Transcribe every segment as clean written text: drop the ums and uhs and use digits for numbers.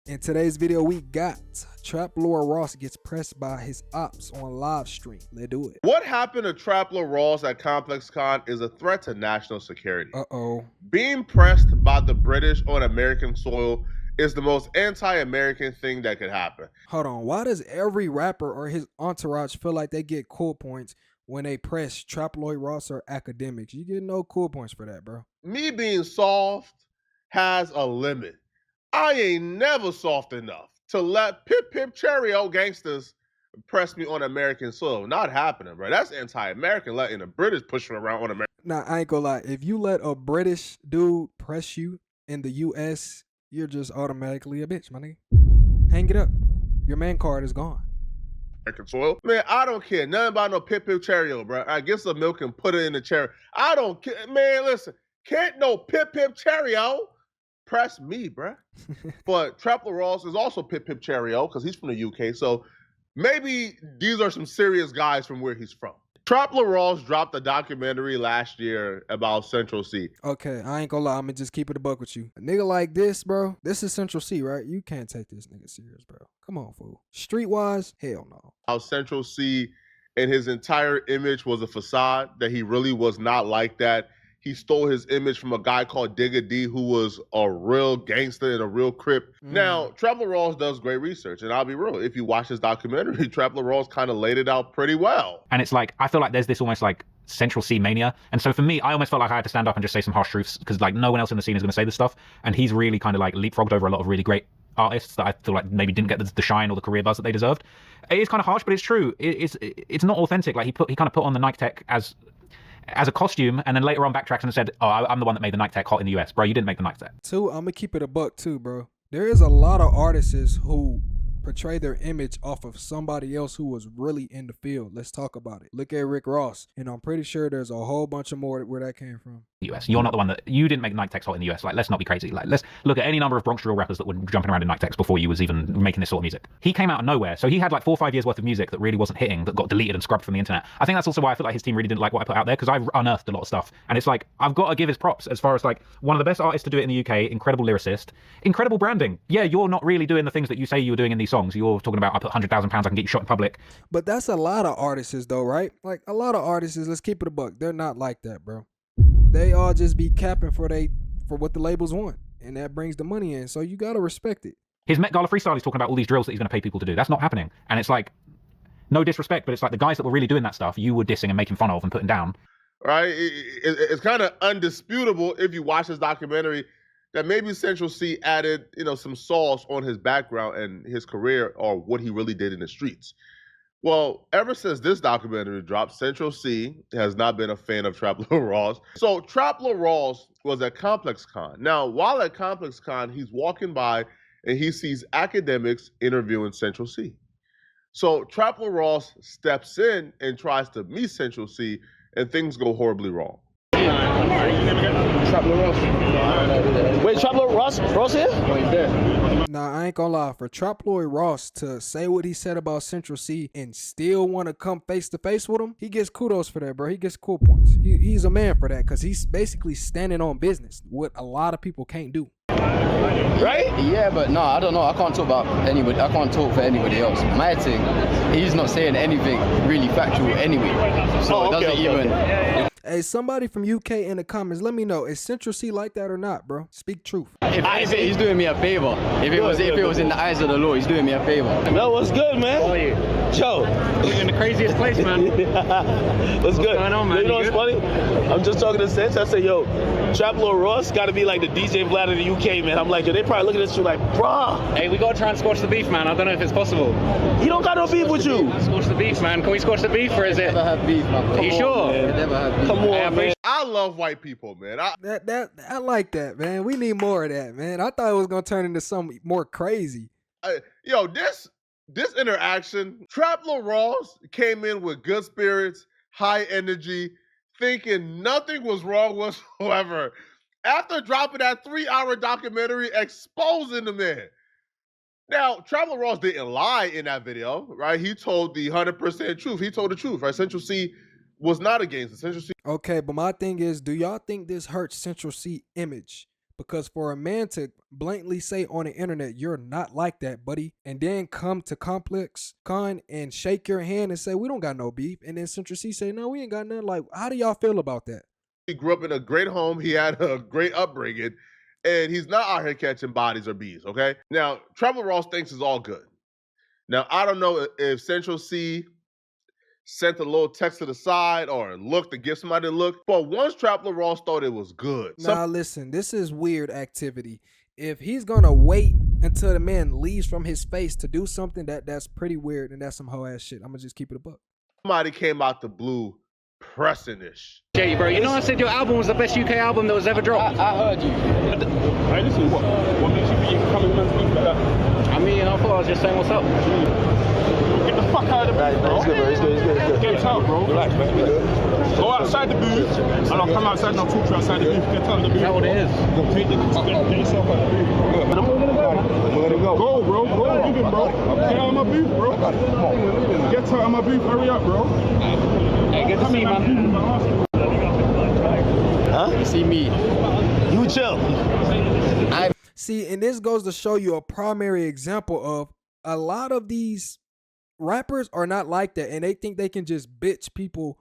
In today's video, we got TrapLore Ross gets pressed by his ops on live stream. Let's do it. What happened to TrapLore Ross at ComplexCon is a threat to national security. Being pressed by the British on American soil is the most anti-American thing that could happen. Hold on, why does every rapper or his entourage feel like they get cool points when they press TrapLore Ross or academics? You get no cool points for that, bro. Me being soft has a limit. I ain't never soft enough to let Pip Pip Cheerio gangsters press me on American soil. Not happening, bro. That's anti-American, letting the British push me around on America. Nah, I ain't gonna lie. If you let a British dude press you in the US, you're just automatically a bitch, my nigga. Hang it up. Your man card is gone. American soil. Man, I don't care nothing about no Pip Pip Cheerio, bro. I get some milk and put it in the cherry. I don't care. Man, listen. Can't no Pip Pip Cheerio press me, bruh. But TrapLore Ross is also Pip Pip Cheerio because he's from the UK. So maybe these are some serious guys from where he's from. TrapLore Ross dropped a documentary last year about Central Cee. Okay, I ain't gonna lie. I'm gonna just keep it a buck with you. A nigga like this, bro, this is Central Cee, right? You can't take this nigga serious, bro. Come on, fool. Streetwise, hell no. How Central Cee and his entire image was a facade, that he really was not like that. He stole his image from a guy called Digga D, who was a real gangster and a real crip. Now, TrapLore Ross does great research, and I'll be real. If you watch this documentary, TrapLore Ross kind of laid it out pretty well. And it's like, I feel like there's this almost like Central Cee mania. And so for me, I almost felt like I had to stand up and just say some harsh truths because like no one else in the scene is going to say this stuff. And he's really kind of like leapfrogged over a lot of really great artists that I feel like maybe didn't get the shine or the career buzz that they deserved. It is kind of harsh, but it's true. It's not authentic. Like he kind of put on the Nike Tech as a costume, and then later on backtracks and said, oh, I'm the one that made the Nike Tech hot in the US. Bro, you didn't make the Nike Tech. Two, I'm gonna keep it a buck too, bro. There is a lot of artists who portray their image off of somebody else who was really in the field. Let's talk about it. Look at Rick Ross, and I'm pretty sure there's a whole bunch of more where that came from. US. You're not the one that, you didn't make Nike Techs hot in the US. Like, let's not be crazy. Like, let's look at any number of Bronx drill rappers that were jumping around in Nike Techs before you was even making this sort of music. He came out of nowhere. So he had like 4 or 5 years worth of music that really wasn't hitting, that got deleted and scrubbed from the internet. I think that's also why I feel like his team really didn't like what I put out there, because I unearthed a lot of stuff. And it's like, I've got to give his props as far as like one of the best artists to do it in the UK, incredible lyricist, incredible branding. Yeah, you're not really doing the things that you say you were doing in these songs. You're talking about, I put £100,000, I can get you shot in public. But that's a lot of artists though, right? Like a lot of artists, let's keep it a buck. They're not like that, bro. They all just be capping for what the labels want, and that brings the money in. So you gotta respect it. His Met Gala freestyle, he's talking about all these drills that he's going to pay people to do. That's not happening. And it's like, no disrespect, but it's like the guys that were really doing that stuff, you were dissing and making fun of and putting down. Right? It's kind of undisputable if you watch this documentary that maybe Central Cee added, some sauce on his background and his career or what he really did in the streets. Well, ever since this documentary dropped, Central Cee has not been a fan of TrapLore Ross. So TrapLore Ross was at ComplexCon. Now, while at ComplexCon, he's walking by and he sees academics interviewing Central Cee. So TrapLore Ross steps in and tries to meet Central Cee, and things go horribly wrong. TrapLore Ross. Wait, TrapLore Ross here? Nah, I ain't gonna lie. For TrapLore Ross to say what he said about Central Cee and still want to come face to face with him, he gets kudos for that, bro. He gets cool points. He's a man for that, because he's basically standing on business, what a lot of people can't do. Right? Yeah, but no, I don't know. I can't talk about anybody. I can't talk for anybody else. My thing, he's not saying anything really factual anyway. So it doesn't even... Hey, somebody from UK in the comments, let me know, is Central Cee like that or not, bro? Speak truth. If anything, he's doing me a favor. If it was in the eyes of the law, he's doing me a favor. No, what's good, man? How are you? Joe. You're in the craziest place, man. What's good? going on, man? You know what's funny? I'm just talking to Sense. I say, yo, TrapLore Ross got to be like the DJ Vlad of the UK, man. I'm like, yo, they probably looking at you like, bruh. Hey, we got to try and squash the beef, man. I don't know if it's possible. He don't got no beef with you. Squash the beef, man. Can we squash the beef, or is it? Never have beef, man. Are you sure? Never have beef. Come on, man. I love white people, man. I like that, man. We need more of that, man. I thought it was gonna turn into something more crazy. This interaction, TrapLore Ross came in with good spirits, high energy, thinking nothing was wrong whatsoever. After dropping that 3-hour documentary exposing the man. Now, TrapLore Ross didn't lie in that video, right? He told the 100% truth. He told the truth, right? Central Cee was not against it. Central Cee. Okay, but my thing is, do y'all think this hurts Central Cee image Because for a man to blatantly say on the internet, you're not like that, buddy, and then come to Complex Con and shake your hand and say, we don't got no beef, and then Central Cee say, no, we ain't got nothing. Like, how do y'all feel about that? He grew up in a great home. He had a great upbringing, and he's not out here catching bodies or bees, okay? Now, TrapLore Ross thinks it's all good. Now, I don't know if Central Cee sent a little text to the side or looked to give somebody a look, but once TrapLore Ross thought it was good. Now, listen, this is weird activity. If he's gonna wait until the man leaves from his face to do something, that's pretty weird, and that's some hoe ass shit. I'm gonna just keep it a buck. Somebody came out the blue pressing-ish. Jay, bro, you know I said your album was the best UK album that was ever dropped. I heard you. Hey, listen, what makes you think you can come in and speak like that? I mean, I thought I was just saying what's up. Get the fuck out of the booth, bro. It's good. Get out, bro. Relax, man. Go outside the booth, and I'll come outside and I'll talk to you outside the booth. Get out of the booth. Is that what it is? Get yourself out of the booth. We're gonna go. Go, bro. Go, give him, bro. Get out of my booth, bro. Get out of my booth. Hurry up, bro. Hey, good to see you, man. Huh? You see me. You chill. See, and this goes to show you a primary example of a lot of these rappers are not like that, and they think they can just bitch people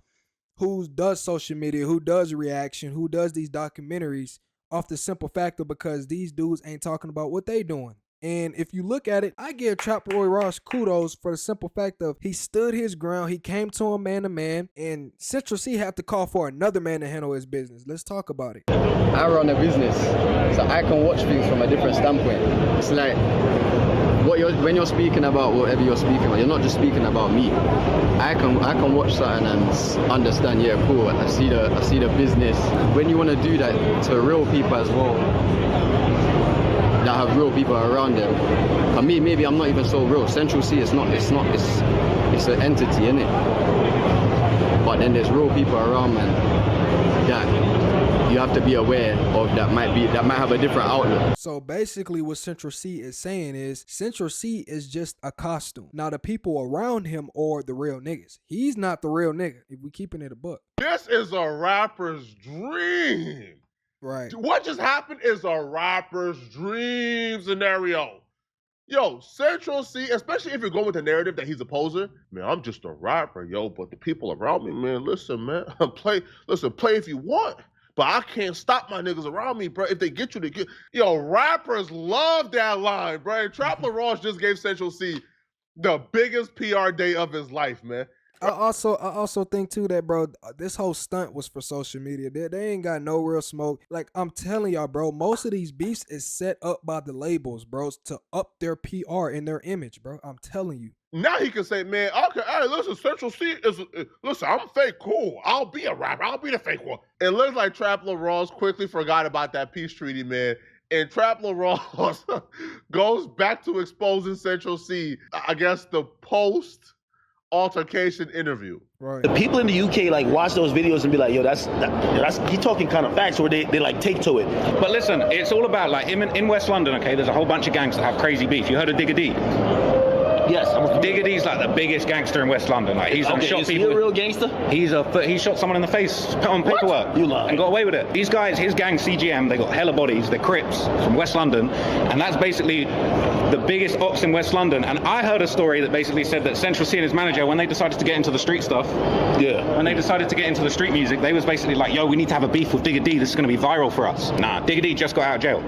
who does social media, who does reaction, who does these documentaries off the simple fact of because these dudes ain't talking about what they doing. And if you look at it, I give TrapLore Ross kudos for the simple fact of he stood his ground. He came to him man to man, and Central Cee had to call for another man to handle his business. Let's talk about it. I run a business, so I can watch things from a different standpoint. It's like when you're speaking about whatever you're speaking about, you're not just speaking about me. I can watch something and understand. Yeah, cool. I see the business. When you want to do that to real people as well, that have real people around them. For me, maybe I'm not even so real. Central Cee, it's an entity, innit? But then there's real people around, man, that you have to be aware of that might have a different outlook. So basically what Central Cee is saying is Central Cee is just a costume. Now the people around him are the real niggas. He's not the real nigga, if we keeping it a buck. This is a rapper's dream. Right. What just happened is a rapper's dream scenario. Yo, Central Cee, especially if you're going with the narrative that he's a poser, man, I'm just a rapper, yo, but the people around me, man, listen, man, play if you want, but I can't stop my niggas around me, bro. If they get you, they get. Yo, rappers love that line, bro. And TrapLore Ross just gave Central Cee the biggest PR day of his life, man. I also think too that, bro, this whole stunt was for social media. They ain't got no real smoke. Like I'm telling y'all, bro, most of these beefs is set up by the labels, bro, to up their PR and their image, bro. I'm telling you. Now he can say, man, okay, hey, listen, Central Cee listen, I'm fake cool. I'll be a rapper. I'll be the fake one. It looks like TrapLore Ross quickly forgot about that peace treaty, man. And TrapLore Ross goes back to exposing Central Cee, I guess, the post altercation interview. Right. The people in the UK like watch those videos and be like, yo, that's he talking kind of facts, or they like take to it. But listen, it's all about like in West London, okay, there's a whole bunch of gangs that have crazy beef. You heard of Digger D? Yes, Digger D's like the biggest gangster in West London. Like he's shot is people. he a real gangster? He shot someone in the face on paperwork. You lie. And got away with it. These guys, his gang CGM, they got hella bodies. They're Crips from West London, and that's basically the biggest ops in West London. And I heard a story that basically said that Central Cee and his manager, when they decided to get into the street stuff, when they decided to get into the street music, they was basically like, yo, we need to have a beef with Digger D. This is going to be viral for us. Nah, Digger D just got out of jail.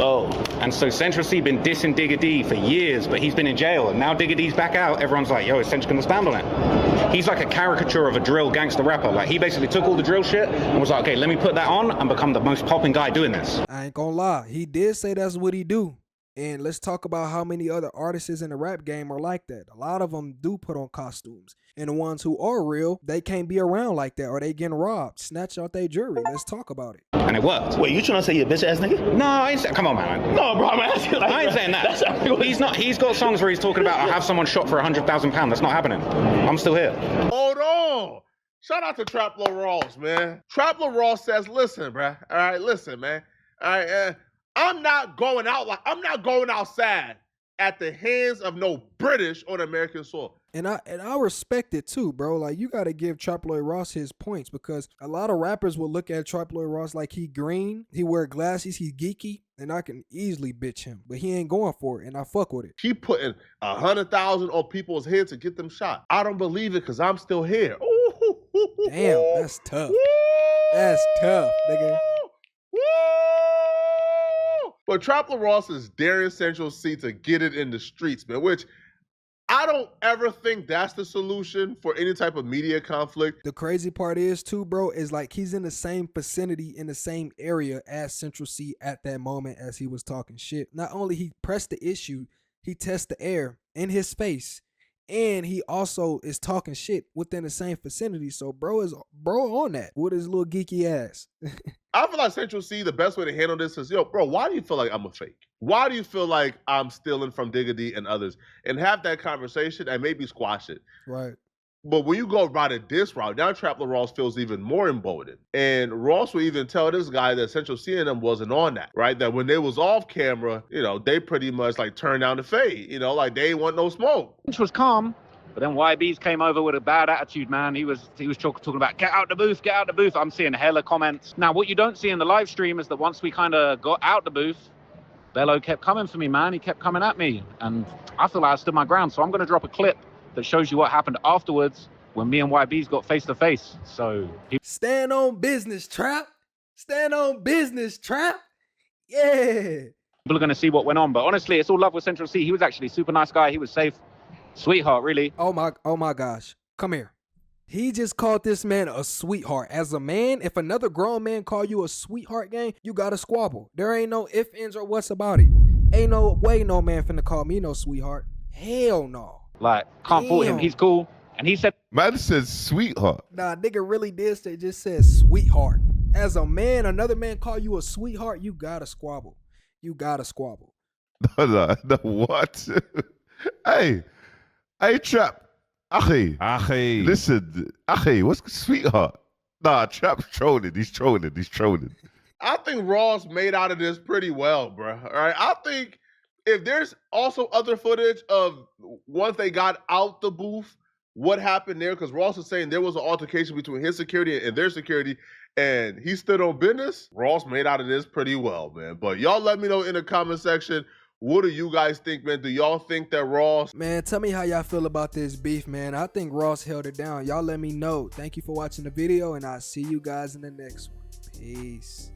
Oh. And so Central Cee been dissing Digger D for years, but he's been in jail, and now Digger D's back out. Everyone's like, yo, is Central gonna stand on it? He's like a caricature of a drill gangster rapper. Like he basically took all the drill shit and was like, okay, let me put that on and become the most popping guy doing this. I ain't gonna lie, he did say that's what he do. And let's talk about how many other artists in the rap game are like that. A lot of them do put on costumes. And the ones who are real, they can't be around like that, or they getting robbed, snatch out their jewelry. Let's talk about it. And it worked. Wait, you trying to say you're a bitch ass nigga? No, I ain't saying, come on, man. No, bro, I'm asking. Like, I ain't saying that. He's not. He's got songs where he's talking about, I have someone shot for £100,000. That's not happening. I'm still here. Hold on. Shout out to TrapLore Ross, man. TrapLore Ross says, listen, bruh. All right, listen, man. All right, I'm not going outside at the hands of no British on American soil. And I respect it too, bro. Like, you got to give TrapLore Ross his points, because a lot of rappers will look at TrapLore Ross like he green, he wear glasses, he's geeky, and I can easily bitch him. But he ain't going for it, and I fuck with it. He putting 100,000 on people's heads to get them shot. I don't believe it because I'm still here. Ooh, damn, that's tough. That's tough, nigga. But TrapLore Ross is daring Central Cee to get it in the streets, man, which I don't ever think that's the solution for any type of media conflict. The crazy part is too, bro, is like he's in the same vicinity, in the same area as Central Cee at that moment as he was talking shit. Not only he pressed the issue, he tests the air in his face, and he also is talking shit within the same vicinity. So bro on that with his little geeky ass. I feel like Central Cee, the best way to handle this is, yo, bro, why do you feel like I'm a fake? Why do you feel like I'm stealing from Diggity and others? And have that conversation and maybe squash it. Right. But when you go about it this route, now TrapLore Ross feels even more emboldened. And Ross will even tell this guy that Central Cee and them wasn't on that, right? That when they was off camera, you know, they pretty much like turned down the fade, you know, like they ain't want no smoke. Which was calm, but then YB's came over with a bad attitude, man. He was talking about, get out the booth, get out the booth. I'm seeing hella comments. Now, what you don't see in the live stream is that once we kind of got out the booth, Bello kept coming for me, man. He kept coming at me, and I feel like I stood my ground. So I'm going to drop a clip that shows you what happened afterwards when me and YB's got face to face. So stand on business, Trap. Stand on business, Trap. Yeah. People are going to see what went on, but honestly, it's all love with Central Cee. He was actually a super nice guy. He was safe. Sweetheart, really. Oh my gosh. Come here. He just called this man a sweetheart. As a man, if another grown man call you a sweetheart, gang, you gotta squabble. There ain't no ifs, ands, or what's about it. Ain't no way no man finna call me no sweetheart. Hell no. Like, can't fault him. He's cool. And he said, man says sweetheart. Nah, nigga really did say, just said sweetheart. As a man, another man call you a sweetheart, you gotta squabble. You gotta squabble. No, what? Hey, Trap. Achi. Listen, what's sweetheart? Nah, Trap's trolling. He's trolling. I think Ross made out of this pretty well, bro. All right. I think if there's also other footage of once they got out the booth, what happened there, because Ross is saying there was an altercation between his security and their security, and he stood on business. Ross made out of this pretty well, man. But y'all let me know in the comment section, what do you guys think, man? Do y'all think that Ross... Man, tell me how y'all feel about this beef, man. I think Ross held it down. Y'all let me know. Thank you for watching the video, and I'll see you guys in the next one. Peace.